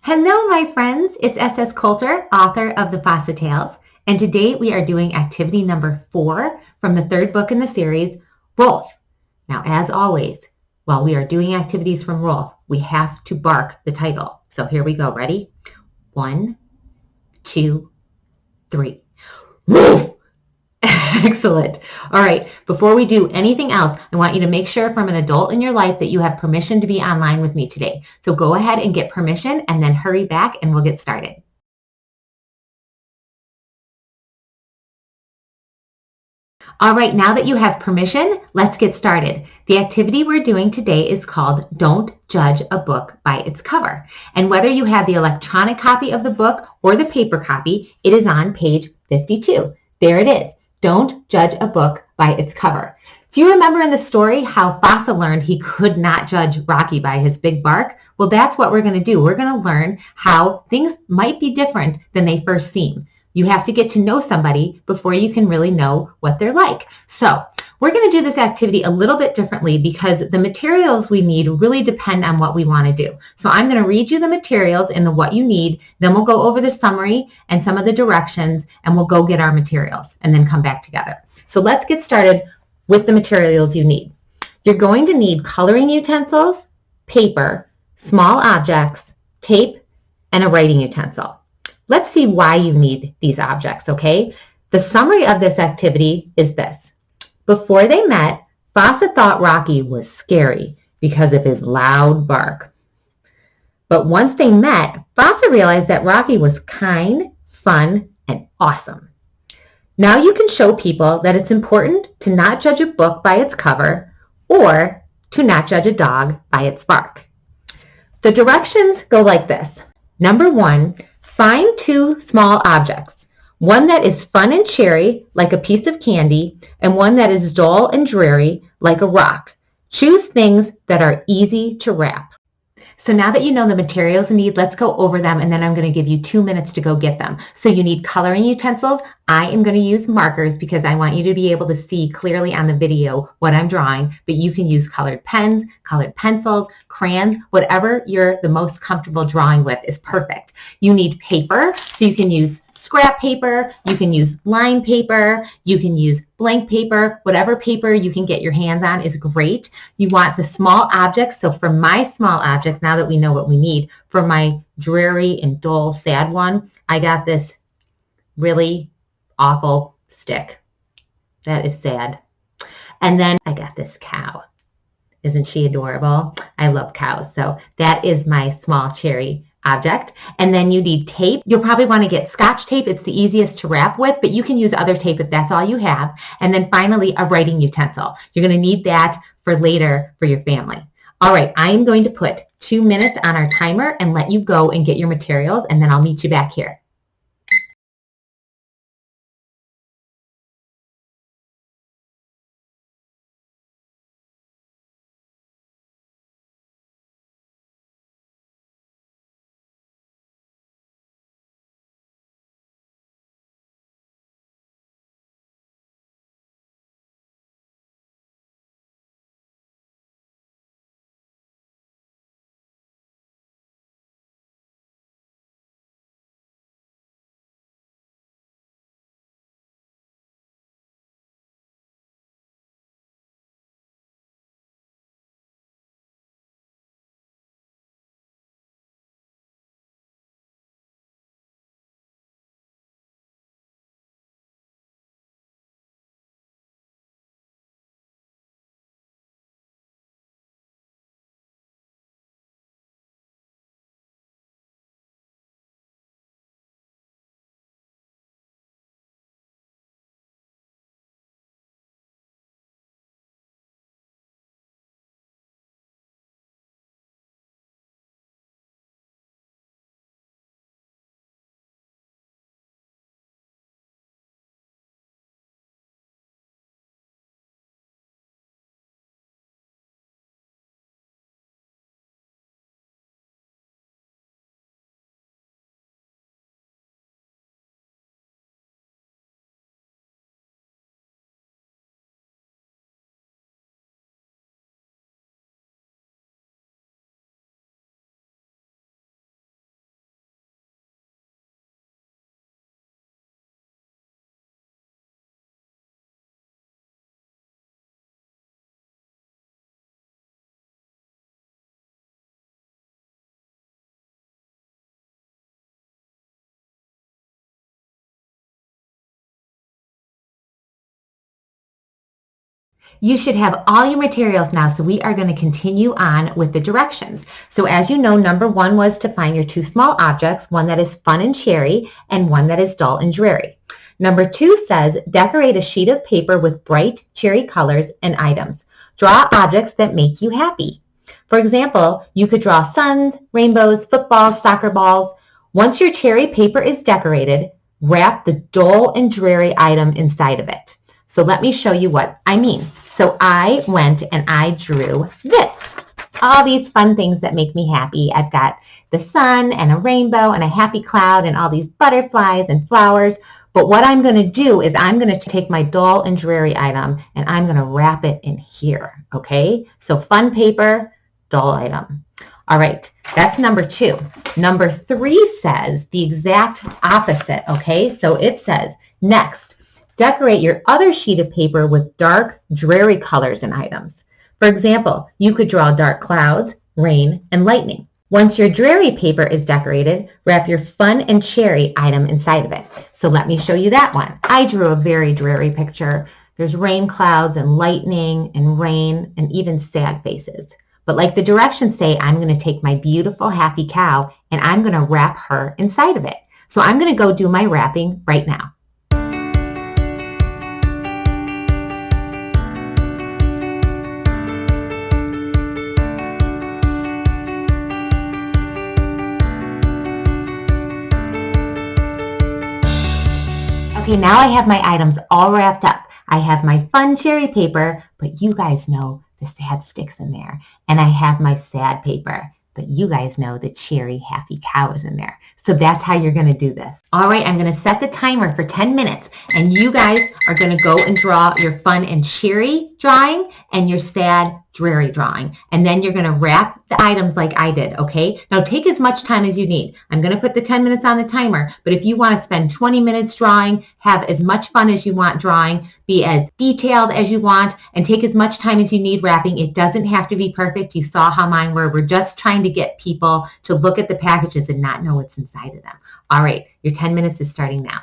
Hello, my friends. It's SS Coulter, author of the Fassa Tails, and today we are doing activity number 4 from the third book in the series, ROWLF. Now, as always, while we are doing activities from ROWLF, we have to bark the title. So here we go. Ready? 1, 2, 3. Woof! Excellent. All right, before we do anything else, I want you to make sure from an adult in your life that you have permission to be online with me today. So go ahead and get permission and then hurry back and we'll get started. All right, now that you have permission, let's get started. The activity we're doing today is called Don't Judge a Book by Its Cover. And whether you have the electronic copy of the book or the paper copy, it is on page 52. There it is. Don't judge a book by its cover. Do you remember in the story how Fassa learned he could not judge Rocky by his big bark? Well, that's what we're going to do. We're going to learn how things might be different than they first seem. You have to get to know somebody before you can really know what they're like. So we're going to do this activity a little bit differently because the materials we need really depend on what we want to do. So I'm going to read you the materials and the what you need. Then we'll go over the summary and some of the directions and we'll go get our materials and then come back together. So let's get started with the materials you need. You're going to need coloring utensils, paper, small objects, tape, and a writing utensil. Let's see why you need these objects, okay? The summary of this activity is this. Before they met, Fassa thought Rocky was scary because of his loud bark. But once they met, Fassa realized that Rocky was kind, fun, and awesome. Now you can show people that it's important to not judge a book by its cover or to not judge a dog by its bark. The directions go like this. Number 1, find 2 small objects, one that is fun and cheery, like a piece of candy, and one that is dull and dreary, like a rock. Choose things that are easy to wrap. So now that you know the materials you need, let's go over them, and then I'm going to give you 2 minutes to go get them. So you need coloring utensils. I am going to use markers because I want you to be able to see clearly on the video what I'm drawing, but you can use colored pens, colored pencils, crayons, whatever you're the most comfortable drawing with is perfect. You need paper, so you can use scrap paper, you can use line paper, you can use blank paper, whatever paper you can get your hands on is great. You want the small objects, so for my small objects, now that we know what we need, for my dreary and dull, sad one, I got this really awful stick. That is sad. And then I got this cow. Isn't she adorable? I love cows. So that is my small cherry object. And then you need tape. You'll probably want to get Scotch tape. It's the easiest to wrap with, but you can use other tape if that's all you have. And then finally, a writing utensil. You're going to need that for later for your family. All right, I am going to put 2 minutes on our timer and let you go and get your materials, and then I'll meet you back here. You should have all your materials now, so we are going to continue on with the directions. So as you know, number 1 was to find your 2 small objects, one that is fun and cheery and one that is dull and dreary. Number 2 says, decorate a sheet of paper with bright, cheery colors and items. Draw objects that make you happy. For example, you could draw suns, rainbows, footballs, soccer balls. Once your cherry paper is decorated, wrap the dull and dreary item inside of it. So let me show you what I mean. So I went and I drew this. All these fun things that make me happy. I've got the sun and a rainbow and a happy cloud and all these butterflies and flowers. But what I'm going to do is I'm going to take my dull and dreary item and I'm going to wrap it in here. Okay? So fun paper, dull item. All right, that's number 2. Number 3 says the exact opposite. Okay? So it says, next, decorate your other sheet of paper with dark, dreary colors and items. For example, you could draw dark clouds, rain, and lightning. Once your dreary paper is decorated, wrap your fun and cheery item inside of it. So let me show you that one. I drew a very dreary picture. There's rain clouds and lightning and rain and even sad faces. But like the directions say, I'm going to take my beautiful happy cow and I'm going to wrap her inside of it. So I'm going to go do my wrapping right now. Okay, now I have my items all wrapped up. I have my fun cherry paper, but you guys know the sad sticks in there. And I have my sad paper, but you guys know the cheery, happy cow is in there. So that's how you're going to do this. All right, I'm going to set the timer for 10 minutes, and you guys are going to go and draw your fun and cheery drawing and your sad, dreary drawing. And then you're going to wrap the items like I did, okay? Now take as much time as you need. I'm going to put the 10 minutes on the timer, but if you want to spend 20 minutes drawing, have as much fun as you want drawing, be as detailed as you want, and take as much time as you need wrapping. It doesn't have to be perfect. You saw how mine were. We're just trying to get people to look at the packages and not know what's inside of them. All right, your 10 minutes is starting now.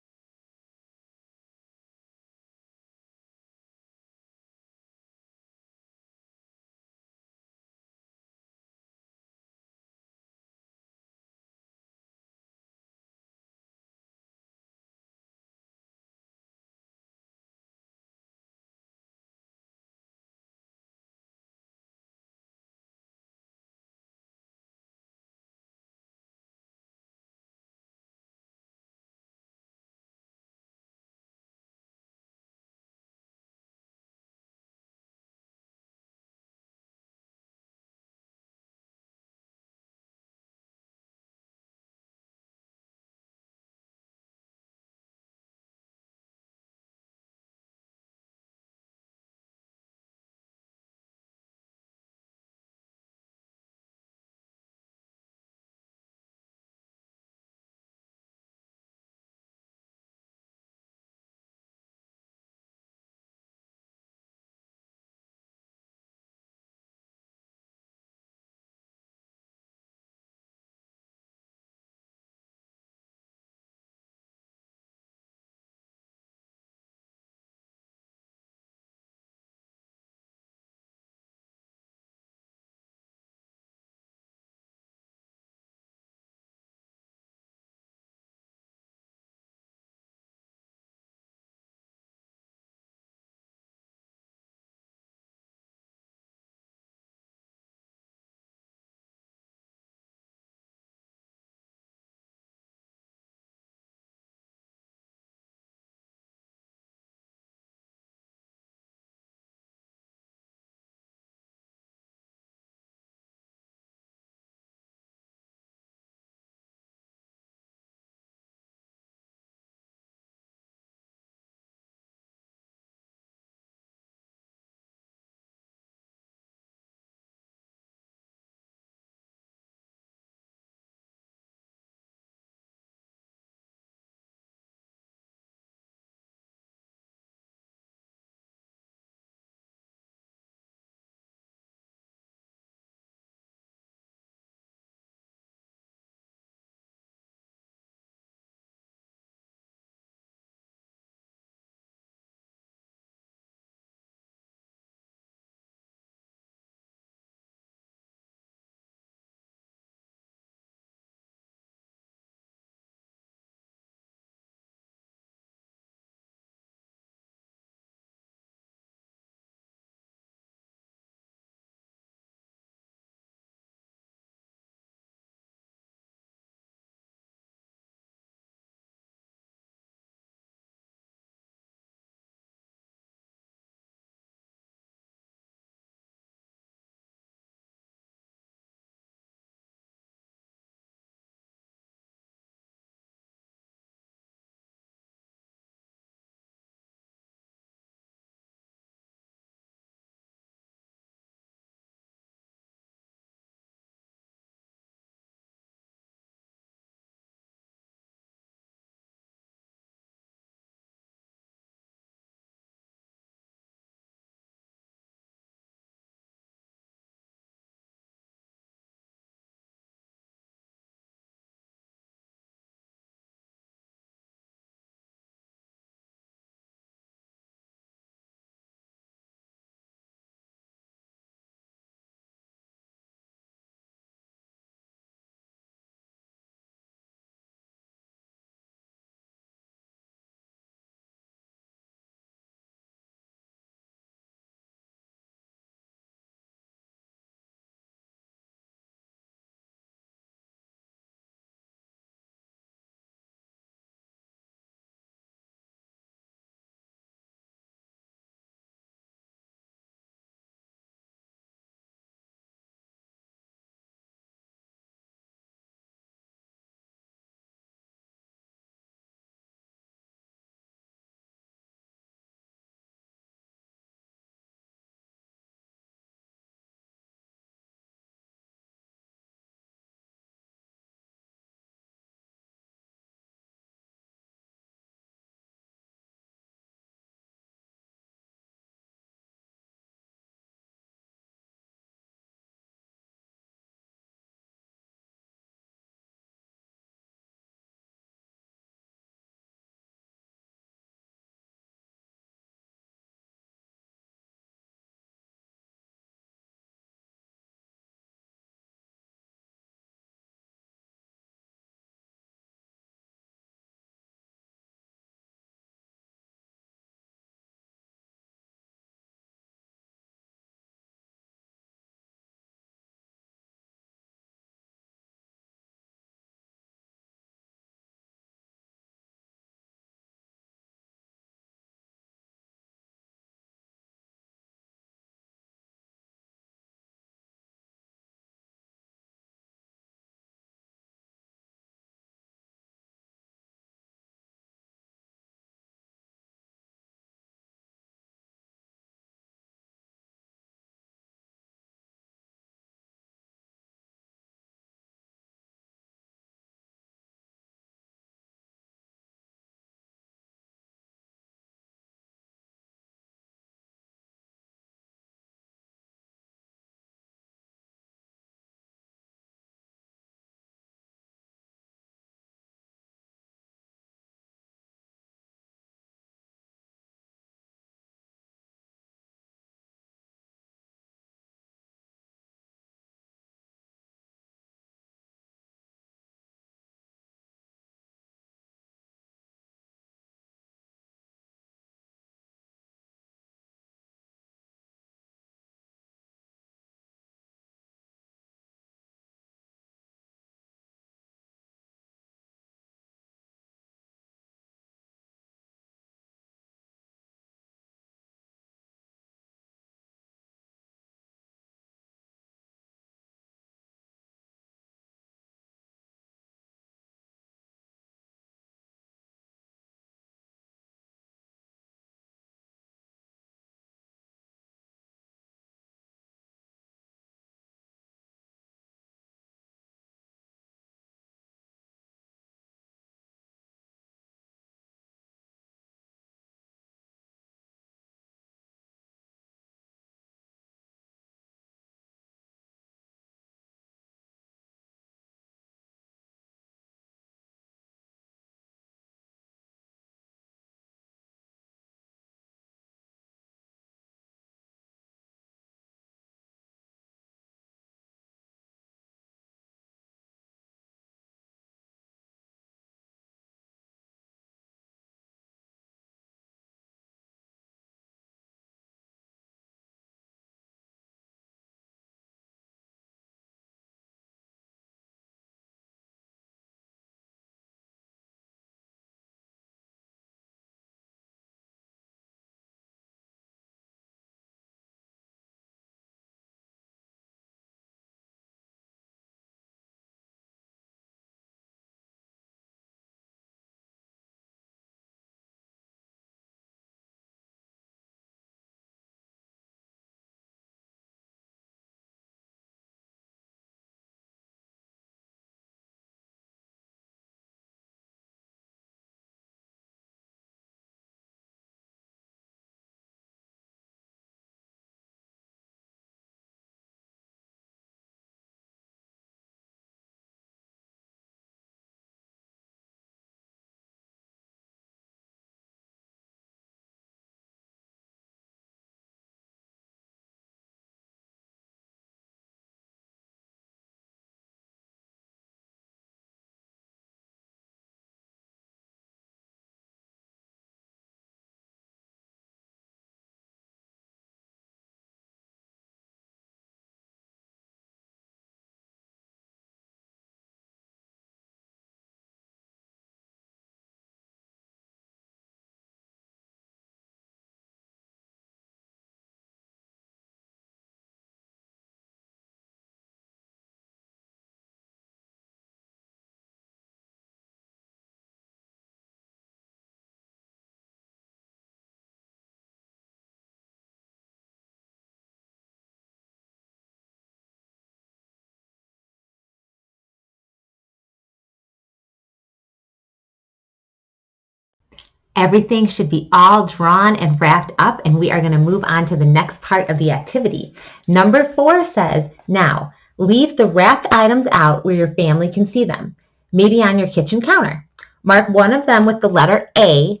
Everything should be all drawn and wrapped up, and we are going to move on to the next part of the activity. Number 4 says, now, leave the wrapped items out where your family can see them, maybe on your kitchen counter. Mark one of them with the letter A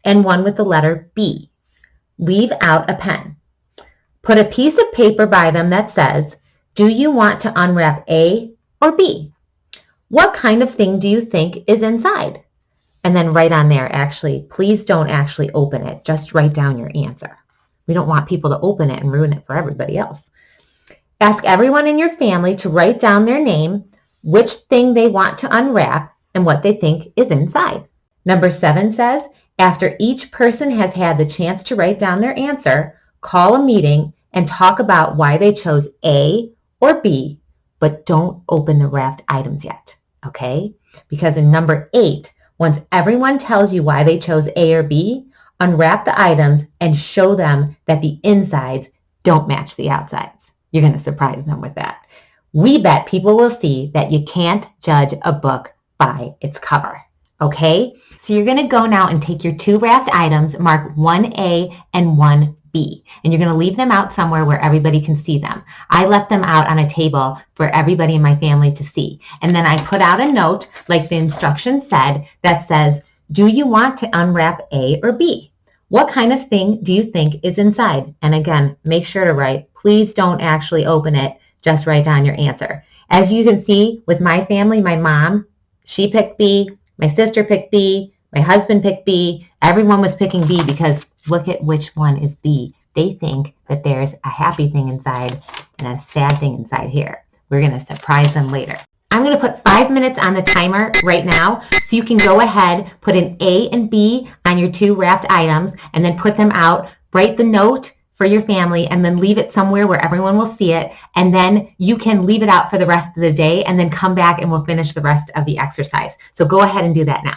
and one with the letter B. Leave out a pen. Put a piece of paper by them that says, do you want to unwrap A or B? What kind of thing do you think is inside? And then write on there, actually, please don't actually open it. Just write down your answer. We don't want people to open it and ruin it for everybody else. Ask everyone in your family to write down their name, which thing they want to unwrap, and what they think is inside. Number 7 says, after each person has had the chance to write down their answer, call a meeting and talk about why they chose A or B, but don't open the wrapped items yet, okay? Because in number 8, once everyone tells you why they chose A or B, unwrap the items and show them that the insides don't match the outsides. You're going to surprise them with that. We bet people will see that you can't judge a book by its cover. Okay, so you're going to go now and take your 2 wrapped items, mark 1A and 1B, and you're going to leave them out somewhere where everybody can see them. I left them out on a table for everybody in my family to see. And then I put out a note, like the instructions said, that says, do you want to unwrap A or B? What kind of thing do you think is inside? And again, make sure to write, please don't actually open it, just write down your answer. As you can see with my family, my mom, she picked B. My sister picked B. My husband picked B. Everyone was picking B because look at which one is B. They think that there's a happy thing inside and a sad thing inside here. We're going to surprise them later. I'm going to put 5 minutes on the timer right now so you can go ahead, put an A and B on your 2 wrapped items, and then put them out. Write the note for your family and then leave it somewhere where everyone will see it, and then you can leave it out for the rest of the day and then come back and we'll finish the rest of the exercise. So go ahead and do that now.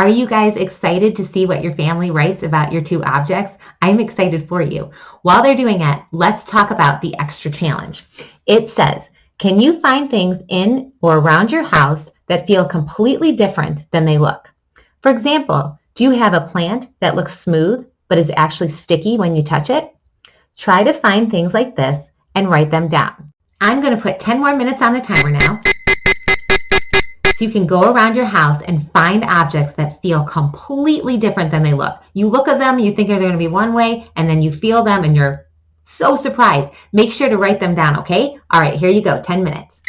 Are you guys excited to see what your family writes about your two objects? I'm excited for you. While they're doing it, let's talk about the extra challenge. It says, can you find things in or around your house that feel completely different than they look? For example, do you have a plant that looks smooth but is actually sticky when you touch it? Try to find things like this and write them down. I'm going to put 10 more minutes on the timer now, so you can go around your house and find objects that feel completely different than they look. You look at them, you think they're going to be one way, and then you feel them and you're so surprised. Make sure to write them down, okay? All right, here you go, 10 minutes.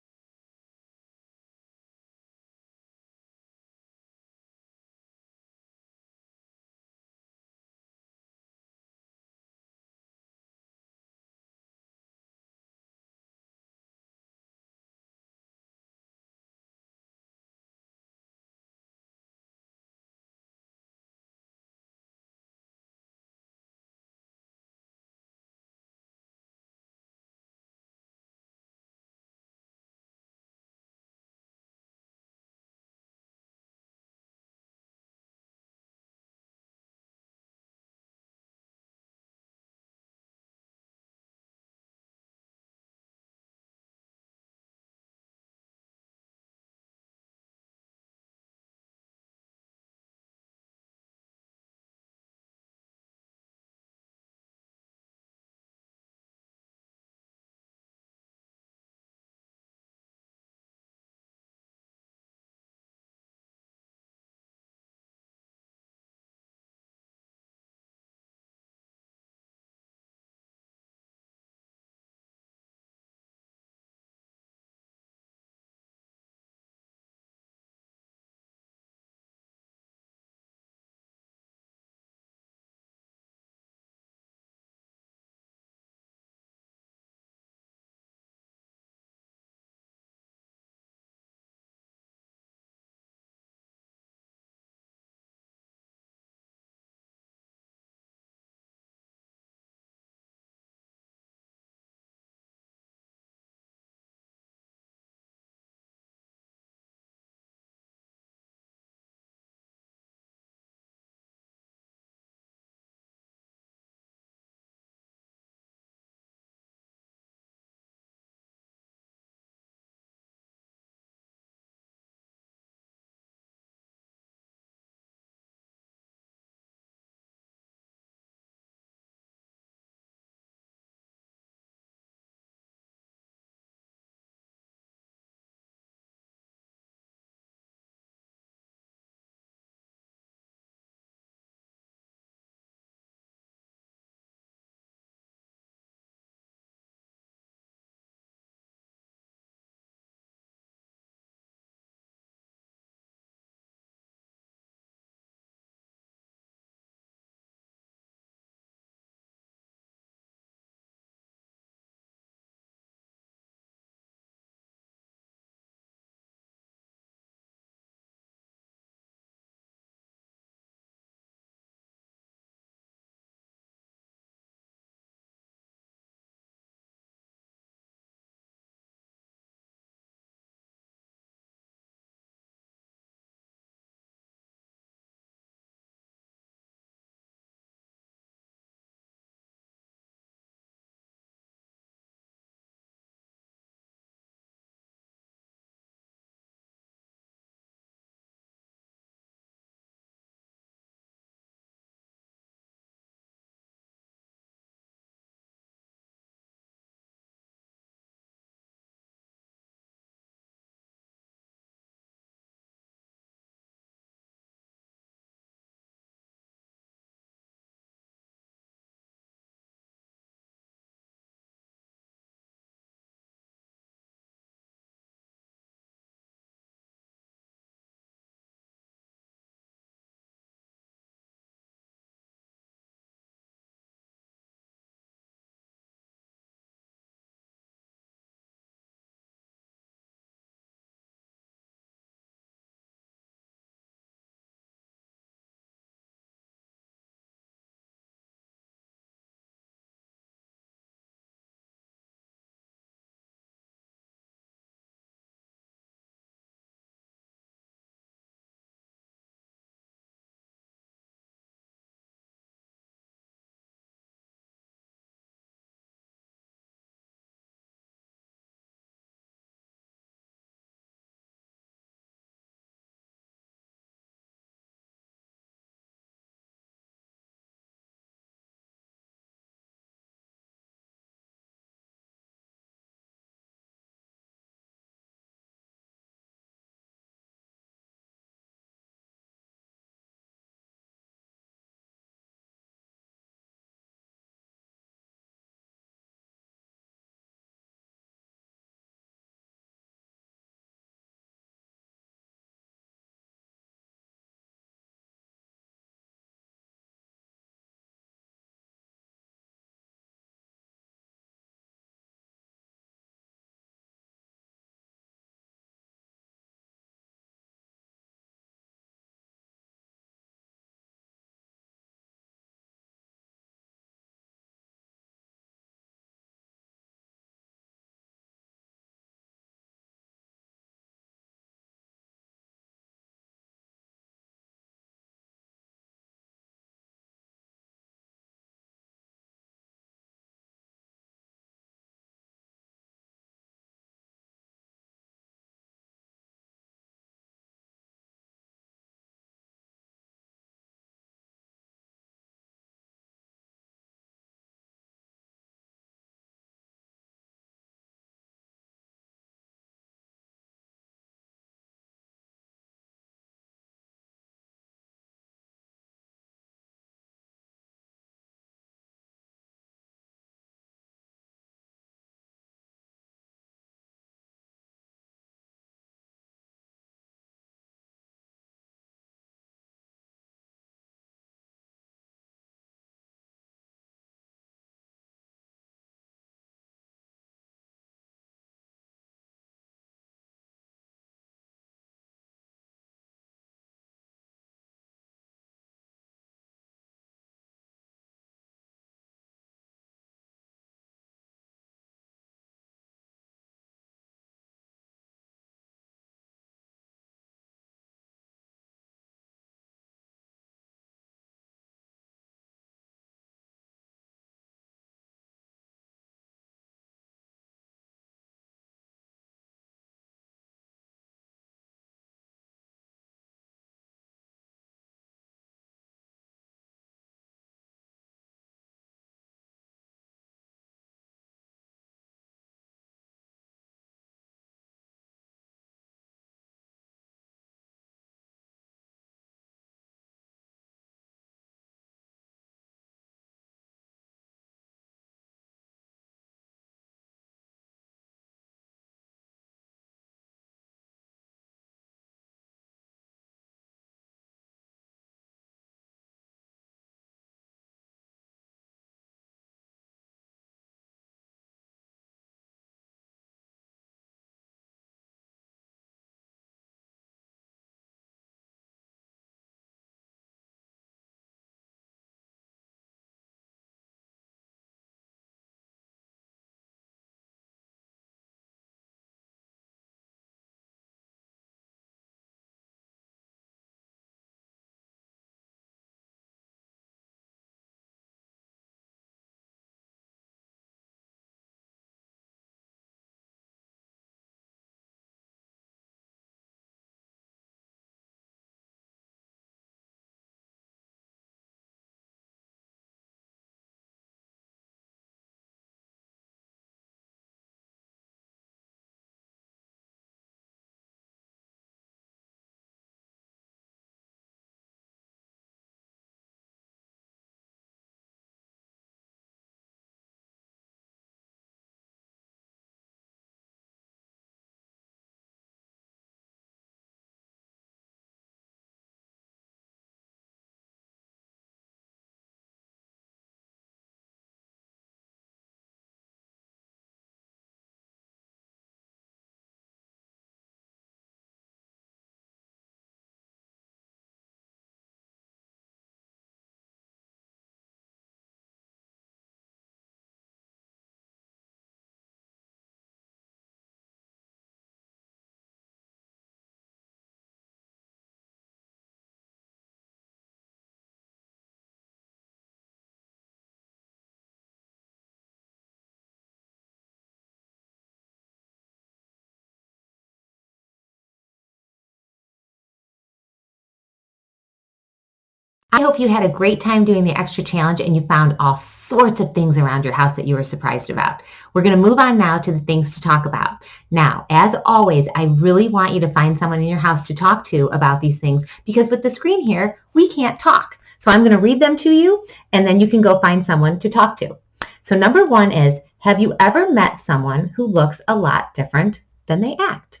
I hope you had a great time doing the extra challenge and you found all sorts of things around your house that you were surprised about. We're going to move on now to the things to talk about. Now, as always, I really want you to find someone in your house to talk to about these things because with the screen here, we can't talk. So I'm going to read them to you and then you can go find someone to talk to. So number 1 is, have you ever met someone who looks a lot different than they act?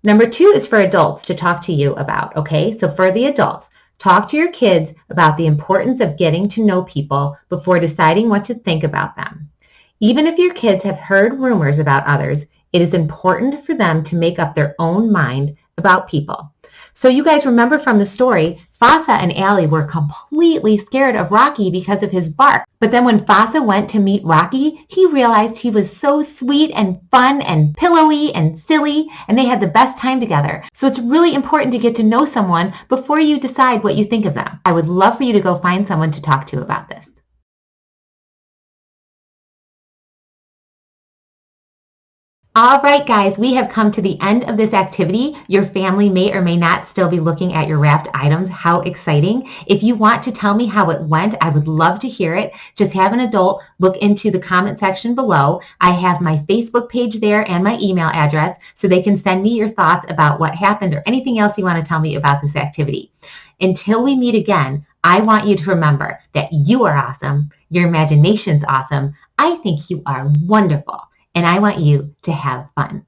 Number 2 is for adults to talk to you about, okay? So for the adults, talk to your kids about the importance of getting to know people before deciding what to think about them. Even if your kids have heard rumors about others, it is important for them to make up their own mind about people. So you guys remember from the story, Fassa and Allie were completely scared of Rocky because of his bark. But then when Fassa went to meet Rocky, he realized he was so sweet and fun and pillowy and silly, and they had the best time together. So it's really important to get to know someone before you decide what you think of them. I would love for you to go find someone to talk to about this. All right, guys, we have come to the end of this activity. Your family may or may not still be looking at your wrapped items. How exciting. If you want to tell me how it went, I would love to hear it. Just have an adult look into the comment section below. I have my Facebook page there and my email address so they can send me your thoughts about what happened or anything else you want to tell me about this activity. Until we meet again, I want you to remember that you are awesome. Your imagination's awesome. I think you are wonderful. And I want you to have fun.